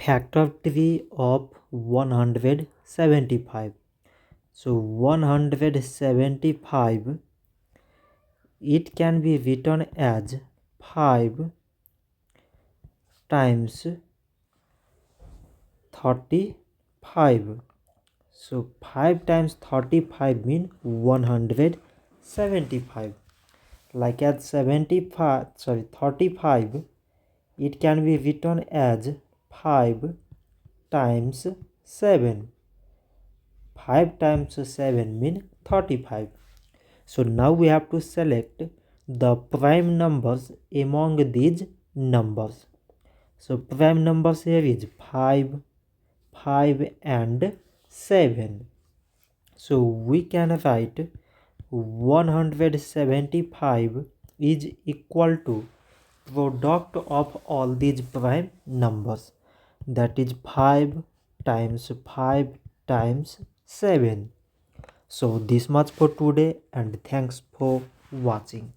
Factor 3 of 175. So 175, it can be written as 5 times 35. So 5 times 35 mean 175. Like at 35, it can be written as 5 times 7. 5 times 7 mean 35. So now we have to select the prime numbers among these numbers. So prime numbers here is 5, 5 and 7. So we can write 175 is equal to product of all these prime numbers, that is 5 times 5 times 7. So this much for today, and thanks for watching.